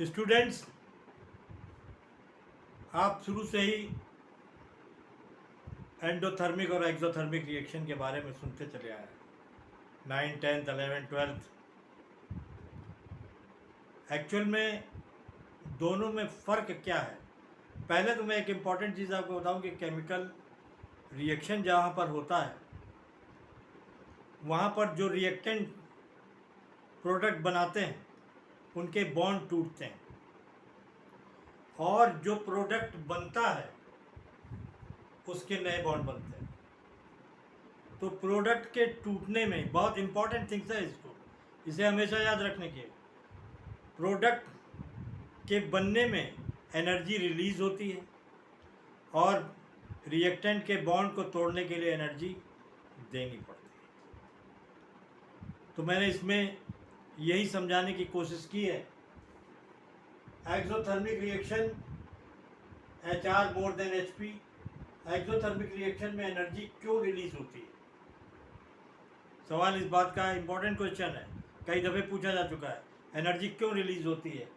Students, आप शुरू से ही एंडोथर्मिक और एक्सोथर्मिक रिएक्शन के बारे में सुनते चले आए हैं। 9, 10, 11, 12। एक्चुअल में दोनों में फ़र्क क्या है? पहले तो मैं एक इम्पॉर्टेंट चीज़ आपको बताऊं कि केमिकल रिएक्शन जहाँ पर होता है वहाँ पर जो रिएक्टेंट प्रोडक्ट बनाते हैं उनके बॉन्ड टूटते हैं, और जो प्रोडक्ट बनता है उसके नए बॉन्ड बनते हैं। तो प्रोडक्ट के टूटने में बहुत इंपॉर्टेंट थिंग्स है, इसे हमेशा याद रखने के। प्रोडक्ट के बनने में एनर्जी रिलीज होती है और रिएक्टेंट के बॉन्ड को तोड़ने के लिए एनर्जी देनी पड़ती है। तो मैंने इसमें यही समझाने की कोशिश की है। Exothermic reaction HR more than HP। Exothermic reaction में एनर्जी क्यों रिलीज होती है? सवाल इस बात का इम्पोर्टेंट क्वेश्चन है, कई दफ़े पूछा जा चुका है। एनर्जी क्यों रिलीज होती है?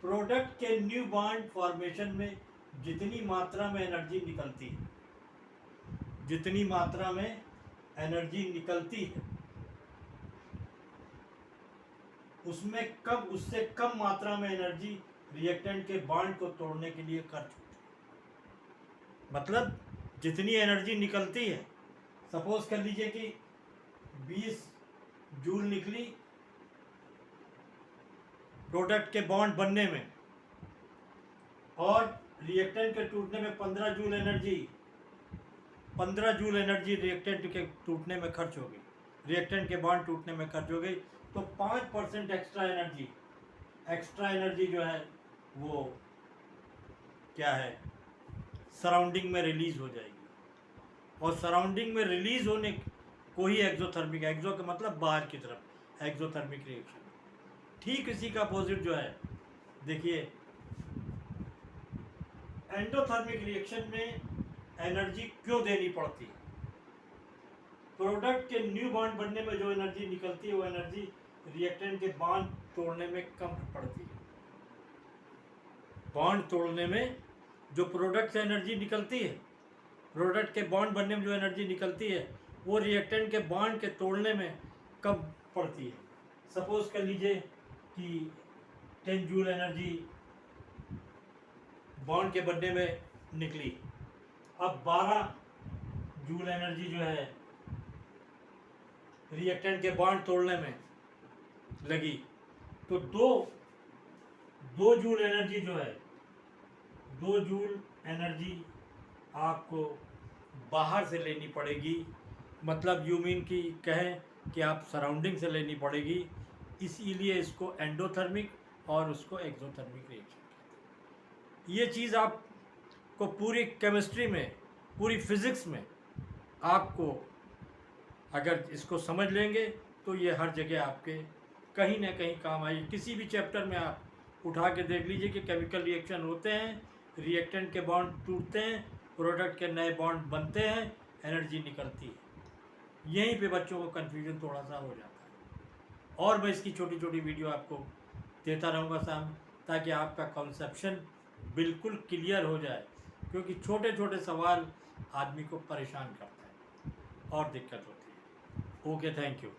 प्रोडक्ट के न्यू बॉन्ड फॉर्मेशन में जितनी मात्रा में एनर्जी निकलती है, जितनी मात्रा में एनर्जी निकलती है उससे कम मात्रा में एनर्जी रिएक्टेंट के बॉन्ड को तोड़ने के लिए खर्च होती है। मतलब जितनी एनर्जी निकलती है, सपोज कर लीजिए कि 20 जूल निकली प्रोडक्ट के बॉन्ड बनने में, और रिएक्टेंट के टूटने में 15 जूल एनर्जी रिएक्टेंट के टूटने में खर्च हो गई, रिएक्टेंट के बॉन्ड टूटने में खर्च हो गई। तो 5% एक्स्ट्रा एनर्जी जो है वो क्या है, सराउंडिंग में रिलीज हो जाएगी। और सराउंडिंग में रिलीज होने को ही एक्सोथर्मिक, एक्सो का मतलब बाहर की तरफ, एक्सोथर्मिक रिएक्शन। ठीक इसी का अपोजिट जो है, देखिए एंडोथर्मिक रिएक्शन में एनर्जी क्यों देनी पड़ती है? प्रोडक्ट के न्यू बॉन्ड बनने में जो एनर्जी निकलती है वो एनर्जी रिएक्टेंट के बॉन्ड तोड़ने में कम पड़ती है। बॉन्ड तोड़ने में जो प्रोडक्ट से एनर्जी निकलती है, प्रोडक्ट के बॉन्ड बनने में जो एनर्जी निकलती है वो रिएक्टेंट के बॉन्ड के तोड़ने में कम पड़ती है। सपोज कर लीजिए कि 10 जूल एनर्जी बॉन्ड के बनने में निकली, अब 12 जूल एनर्जी जो है रिएक्टेंट के बॉन्ड तोड़ने में लगी। तो दो जूल एनर्जी जो है, 2 जूल एनर्जी आपको बाहर से लेनी पड़ेगी। मतलब यू मीन कि कहें कि आप सराउंडिंग से लेनी पड़ेगी। इसीलिए इसको एंडोथर्मिक और उसको एक्सोथर्मिक रिएक्शन कहते हैं। ये चीज़ आपको पूरी केमिस्ट्री में, पूरी फिज़िक्स में आपको अगर इसको समझ लेंगे तो ये हर जगह आपके कहीं ना कहीं काम आएगी। किसी भी चैप्टर में आप उठा के देख लीजिए कि केमिकल रिएक्शन होते हैं, रिएक्टेंट के बॉन्ड टूटते हैं, प्रोडक्ट के नए बॉन्ड बनते हैं, एनर्जी निकलती है। यहीं पे बच्चों को कन्फ्यूजन थोड़ा सा हो जाता है। और मैं इसकी छोटी छोटी वीडियो आपको देता रहूँगा सामने, ताकि आपका कॉन्सेप्शन बिल्कुल क्लियर हो जाए, क्योंकि छोटे छोटे सवाल आदमी को परेशान करते हैं और दिक्कत होती है। Okay, thank you.